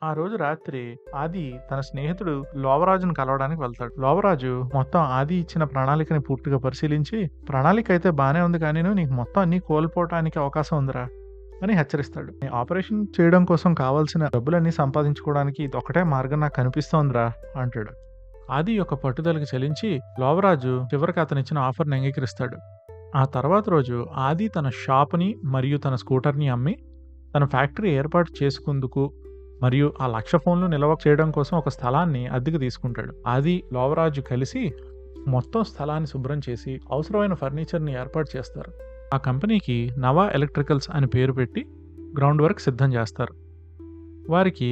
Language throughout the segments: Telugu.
ఆ రోజు రాత్రి ఆది తన స్నేహితుడు లోవరాజును కలవడానికి వెళ్తాడు. లోవరాజు మొత్తం ఆది ఇచ్చిన ప్రణాళికని పూర్తిగా పరిశీలించి, "ప్రణాళిక అయితే బానే ఉంది కానీను నీకు మొత్తం అన్నీ కోల్పోవటానికి అవకాశం ఉందిరా" అని హెచ్చరిస్తాడు. "నీ ఆపరేషన్ చేయడం కోసం కావాల్సిన డబ్బులన్నీ సంపాదించుకోవడానికి ఇదొక్కటే మార్గం నాకు కనిపిస్తోందిరా" అంటాడు. ఆది యొక్క పట్టుదలకి చలించి లోవరాజు చివరికి అతనిచ్చిన ఆఫర్‌ని అంగీకరిస్తాడు. ఆ తర్వాత రోజు ఆది తన షాపుని మరియు తన స్కూటర్‌ని అమ్మి, తన ఫ్యాక్టరీ ఏర్పాటు చేసుకుందుకు మరియు ఆ 1,00,000 ఫోన్లు నిల్వ చేయడం కోసం ఒక స్థలాన్ని అద్దెకు తీసుకుంటాడు. ఆది, లోవరాజు కలిసి మొత్తం స్థలాన్ని శుభ్రం చేసి అవసరమైన ఫర్నిచర్‌ని ఏర్పాటు చేస్తారు. ఆ కంపెనీకి నవా ఎలక్ట్రికల్స్ అని పేరు పెట్టి గ్రౌండ్ వర్క్ సిద్ధం చేస్తారు. వారికి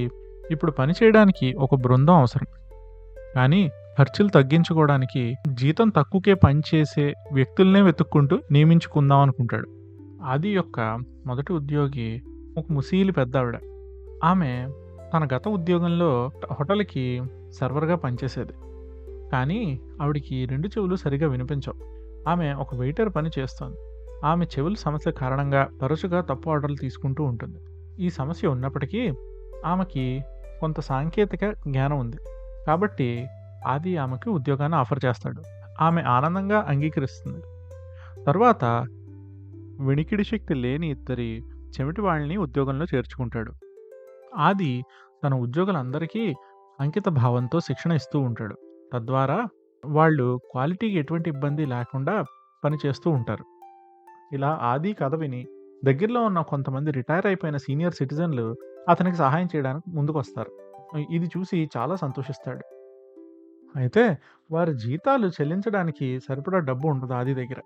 ఇప్పుడు పని చేయడానికి ఒక బృందం అవసరం. కానీ ఖర్చులు తగ్గించుకోవడానికి జీతం తక్కువకే పనిచేసే వ్యక్తులనే వెతుక్కుంటూ నియమించుకుందాం అనుకుంటాడు. ఆది యొక్క మొదటి ఉద్యోగి ఒక ముసీలి పెద్దావిడ. ఆమె తన గత ఉద్యోగంలో హోటల్‌కి సర్వర్‌గా పనిచేసేది. కానీ ఆవిడకి 2 చెవులు సరిగ్గా వినిపించవు. ఆమె ఒక వెయిటర్ పని చేస్తోంది. ఆమె చెవుల సమస్య కారణంగా తరచుగా తప్పు ఆర్డర్‌లు తీసుకుంటూ ఉంటుంది. ఈ సమస్య ఉన్నప్పటికీ ఆమెకి కొంత సాంకేతిక జ్ఞానం ఉంది. కాబట్టి ఆది ఆమెకి ఉద్యోగాన్ని ఆఫర్ చేస్తాడు. ఆమె ఆనందంగా అంగీకరిస్తుంది. తరువాత వినికిడి శక్తి లేని ఇద్దరి చెవిటి వాళ్ళని ఉద్యోగంలో చేర్చుకుంటాడు. ఆది తన ఉద్యోగులందరికీ అంకిత భావంతో శిక్షణ ఇస్తూ ఉంటాడు. తద్వారా వాళ్ళు క్వాలిటీకి ఎటువంటి ఇబ్బంది లేకుండా పనిచేస్తూ ఉంటారు. ఇలా ఆది కథ విని దగ్గరలో ఉన్న కొంతమంది రిటైర్ అయిపోయిన సీనియర్ సిటిజన్లు అతనికి సహాయం చేయడానికి ముందుకొస్తారు. ఇది చూసి చాలా సంతోషిస్తాడు. అయితే వారి జీతాలు చెల్లించడానికి సరిపడా డబ్బు ఉండదు ఆది దగ్గర.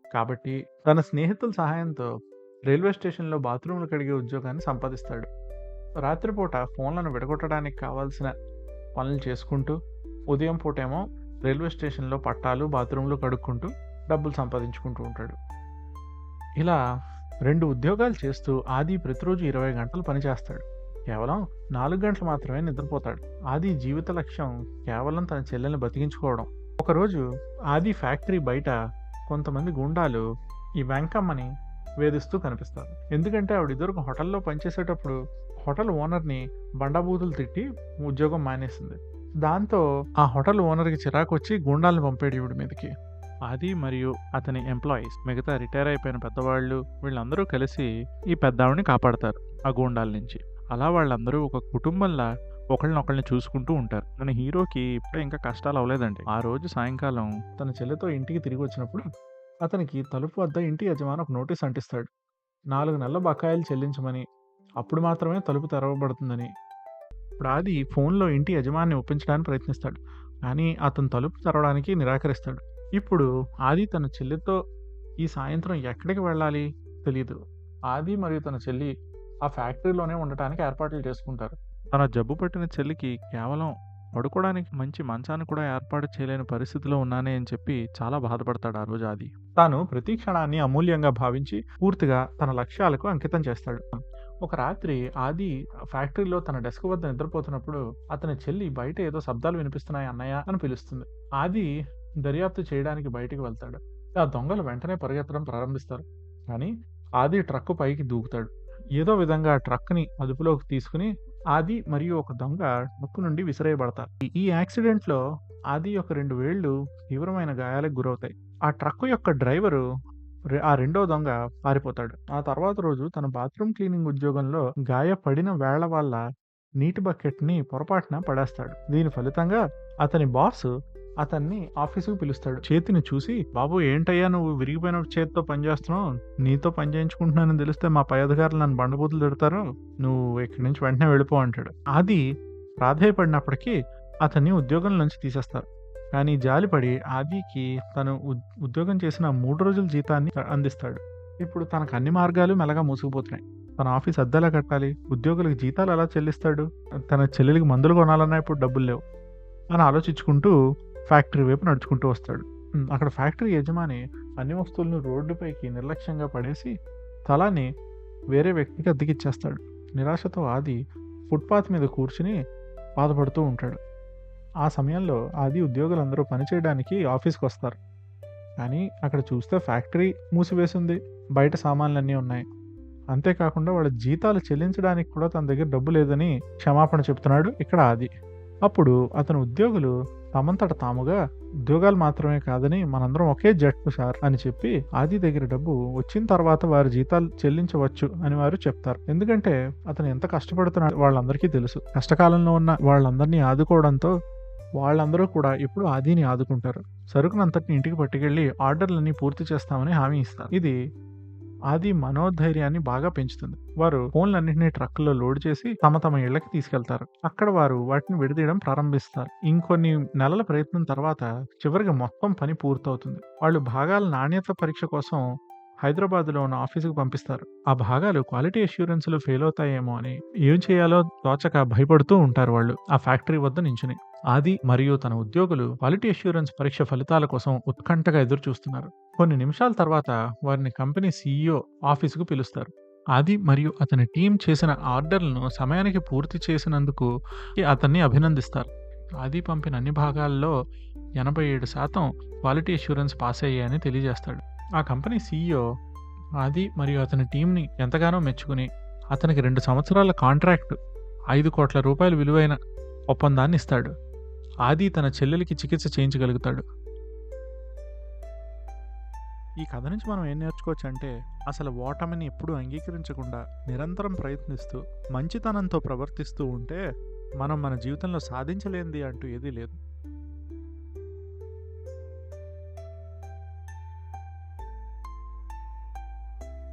కాబట్టి తన స్నేహితుల సహాయంతో రైల్వే స్టేషన్‌లో బాత్రూమ్‌లు కడిగే ఉద్యోగాన్ని సంపాదిస్తాడు. రాత్రిపూట ఫోన్లను విడగొట్టడానికి కావాల్సిన పనులు చేసుకుంటూ, ఉదయం పూటేమో రైల్వే స్టేషన్‌లో పట్టాలు, బాత్రూమ్‌లు కడుక్కుంటూ డబ్బులు సంపాదించుకుంటూ ఉంటాడు. ఇలా 2 ఉద్యోగాలు చేస్తూ ఆది ప్రతిరోజు 20 గంటలు పని చేస్తాడు. కేవలం 4 గంటలు మాత్రమే నిద్రపోతాడు. ఆది జీవిత లక్ష్యం కేవలం తన చెల్లెల్ని బతికించుకోవడం. ఒకరోజు ఆది ఫ్యాక్టరీ బయట కొంతమంది గూండాలు ఈ వెంకమ్మని వేధిస్తూ కనిపిస్తారు. ఎందుకంటే ఆవిడ ఇదివరకు హోటల్‌లో పనిచేసేటప్పుడు హోటల్ ఓనర్‌ని బండబూతులు తిట్టి ఉద్యోగం మానేసింది. దాంతో ఆ హోటల్ ఓనర్‌కి చిరాకొచ్చి గూండాల్ని పంపాడు ఈవిడ మీదకి. ఆది మరియు అతని ఎంప్లాయీస్, మిగతా రిటైర్ అయిపోయిన పెద్దవాళ్ళు వీళ్ళందరూ కలిసి ఈ పెద్దావిడని కాపాడతారు ఆ గూండాల నుంచి. అలా వాళ్ళందరూ ఒక కుటుంబంలా ఒకళ్ళనొకళ్ళని చూసుకుంటూ ఉంటారు. మన హీరోకి ఇప్పుడే ఇంకా కష్టాలు అవ్వలేదండి. ఆ రోజు సాయంకాలం తన చెల్లితో ఇంటికి తిరిగి వచ్చినప్పుడు అతనికి తలుపు వద్ద ఇంటి యజమాని ఒక నోటీస్ అంటిస్తాడు. 4 నెలల బకాయిలు చెల్లించమని, అప్పుడు మాత్రమే తలుపు తెరవబడుతుందని. ఇప్పుడు ఆది ఫోన్‌లో ఇంటి యజమానిని ఒప్పించడానికి ప్రయత్నిస్తాడు. కానీ అతను తలుపు తెరవడానికి నిరాకరిస్తాడు. ఇప్పుడు ఆది తన చెల్లితో ఈ సాయంత్రం ఎక్కడికి వెళ్ళాలి తెలీదు. ఆది మరియు తన చెల్లి ఆ ఫ్యాక్టరీలోనే ఉండటానికి ఏర్పాట్లు చేసుకుంటారు. తన జబ్బు పట్టిన చెల్లికి కేవలం పడుకోవడానికి మంచి మంచాన్ని కూడా ఏర్పాటు చేయలేని పరిస్థితిలో ఉన్నానే అని చెప్పి చాలా బాధపడతాడు ఆ రోజు ఆది. తాను ప్రతి క్షణాన్ని అమూల్యంగా భావించి పూర్తిగా తన లక్ష్యాలకు అంకితం చేస్తాడు. ఒక రాత్రి ఆది ఫ్యాక్టరీలో తన డెస్క్ వద్ద నిద్రపోతున్నప్పుడు అతని చెల్లి బయట ఏదో శబ్దాలు వినిపిస్తున్నాయి అన్నయ్య అని పిలుస్తుంది. ఆది దర్యాప్తు చేయడానికి బయటికి వెళ్తాడు. ఆ దొంగలు వెంటనే పరిగెత్తడం ప్రారంభిస్తారు. కానీ ఆది ట్రక్కు పైకి దూకుతాడు. ఏదో విధంగా ఆ ట్రక్‌ని అదుపులోకి తీసుకుని ఆది మరియు ఒక దొంగ ట్రక్కు నుండి విసిరేయబడతారు. ఈ యాక్సిడెంట్‌లో ఆది యొక్క 2 వేళ్లు తీవ్రమైన గాయాలకు గురవుతాయి. ఆ ట్రక్కు యొక్క డ్రైవరు ఆ రెండో దొంగ పారిపోతాడు. ఆ తర్వాత రోజు తన బాత్రూమ్ క్లీనింగ్ ఉద్యోగంలో గాయపడిన వేళ్ల వల్ల నీటి బకెట్‌ని పొరపాటున పడేస్తాడు. దీని ఫలితంగా అతని బాస్ అతన్ని ఆఫీసుకు పిలుస్తాడు. చేతిని చూసి, "బాబు ఏంటయ్యా నువ్వు విరిగిపోయిన చేత్తో పని చేస్తున్నావు? నీతో పని చేయించుకుంటున్నానని తెలిస్తే మా పై అధికారులు నన్ను బండబూతులు తిడతారు. నువ్వు ఇక్కడి నుంచి వెంటనే వెళ్ళిపో" అంటాడు. ఆది ప్రాధేయపడినప్పటికీ అతన్ని ఉద్యోగం నుంచి తీసేస్తారు. కానీ జాలిపడి ఆదికి తను ఉద్యోగం చేసిన 3 రోజుల జీతాన్ని అందిస్తాడు. ఇప్పుడు తనకు అన్ని మార్గాలు మెల్లగా మూసుకుపోతున్నాయి. తన ఆఫీస్ అద్దెలా కట్టాలి? ఉద్యోగులకు జీతాలు ఎలా చెల్లిస్తాడు? తన చెల్లెలికి మందులు కొనాలన్నా ఇప్పుడు డబ్బులు లేవు అని ఆలోచించుకుంటూ ఫ్యాక్టరీ వైపు నడుచుకుంటూ వస్తాడు. అక్కడ ఫ్యాక్టరీ యజమాని అన్ని వస్తువులను రోడ్డుపైకి నిర్లక్ష్యంగా పడేసి స్థలాన్ని వేరే వ్యక్తికి అద్దెకిచ్చేస్తాడు. నిరాశతో ఆది ఫుట్పాత్ మీద కూర్చుని బాధపడుతూ ఉంటాడు. ఆ సమయంలో ఆది ఉద్యోగులందరూ పనిచేయడానికి ఆఫీస్‌కి వస్తారు. కానీ అక్కడ చూస్తే ఫ్యాక్టరీ మూసివేసింది. బయట సామాన్లన్నీ ఉన్నాయి. అంతేకాకుండా వాళ్ళ జీతాలు చెల్లించడానికి కూడా తన దగ్గర డబ్బు లేదని క్షమాపణ చెప్తున్నాడు ఇక్కడ ఆది. అప్పుడు అతని ఉద్యోగులు తమంతట తాముగా ఉద్యోగాలు మాత్రమే కాదని మనందరం ఒకే జట్టు సార్ అని చెప్పి ఆది దగ్గర డబ్బు వచ్చిన తర్వాత వారి జీతాలు చెల్లించవచ్చు అని వారు చెప్తారు. ఎందుకంటే అతను ఎంత కష్టపడుతున్నాడు వాళ్ళందరికీ తెలుసు. కష్టకాలంలో ఉన్న వాళ్ళందరినీ ఆదుకోవడంతో వాళ్ళందరూ కూడా ఇప్పుడు ఆదిని ఆదుకుంటారు. సరుకునంతటిని ఇంటికి పట్టుకెళ్లి ఆర్డర్లన్నీ పూర్తి చేస్తామని హామీ ఇస్తారు. ఇది ఆది మనోధైర్యాన్ని బాగా పెంచుతుంది. వారు ఫోన్లన్నింటినీ ట్రక్కుల్లో లోడ్ చేసి తమ తమ ఇళ్లకి తీసుకెళ్తారు. అక్కడ వారు వాటిని విడదీయడం ప్రారంభిస్తారు. ఇంకొన్ని నెలల ప్రయత్నం తర్వాత చివరికి మొత్తం పని పూర్తవుతుంది. వాళ్ళు భాగాల నాణ్యత పరీక్ష కోసం హైదరాబాద్లో ఉన్న ఆఫీసుకు పంపిస్తారు. ఆ భాగాలు క్వాలిటీ అష్యూరెన్స్ లో ఫెయిల్ అవుతాయేమో అని ఏం చేయాలో తోచక భయపడుతూ ఉంటారు వాళ్ళు ఆ ఫ్యాక్టరీ వద్ద నించుని. ఆది మరియు తన ఉద్యోగులు క్వాలిటీ అష్యూరెన్స్ పరీక్ష ఫలితాల కోసం ఉత్కంఠగా ఎదురు చూస్తున్నారు. కొన్ని నిమిషాల తర్వాత వారిని కంపెనీ సీఈఓ ఆఫీసుకు పిలుస్తారు. ఆది మరియు అతని టీం చేసిన ఆర్డర్లను సమయానికి పూర్తి చేసినందుకు అతన్ని అభినందిస్తారు. ఆది పంపిన అన్ని భాగాల్లో 87% క్వాలిటీ అష్యూరెన్స్ పాస్ అయ్యాయని తెలియజేస్తాడు. ఆ కంపెనీ సీఈఓ ఆది మరియు అతని టీంని ఎంతగానో మెచ్చుకుని అతనికి 2 సంవత్సరాల కాంట్రాక్ట్ 5 కోట్ల రూపాయలు విలువైన ఒప్పందాన్ని ఇస్తాడు. ఆది తన చెల్లెలికి చికిత్స చేయించగలుగుతాడు. ఈ కథ నుంచి మనం ఏం నేర్చుకోవచ్చు అంటే అసలు ఓటమిని ఎప్పుడూ అంగీకరించకుండా నిరంతరం ప్రయత్నిస్తూ మంచితనంతో ప్రవర్తిస్తూ ఉంటే మనం మన జీవితంలో సాధించలేనిది అంటూ ఏదీ లేదు.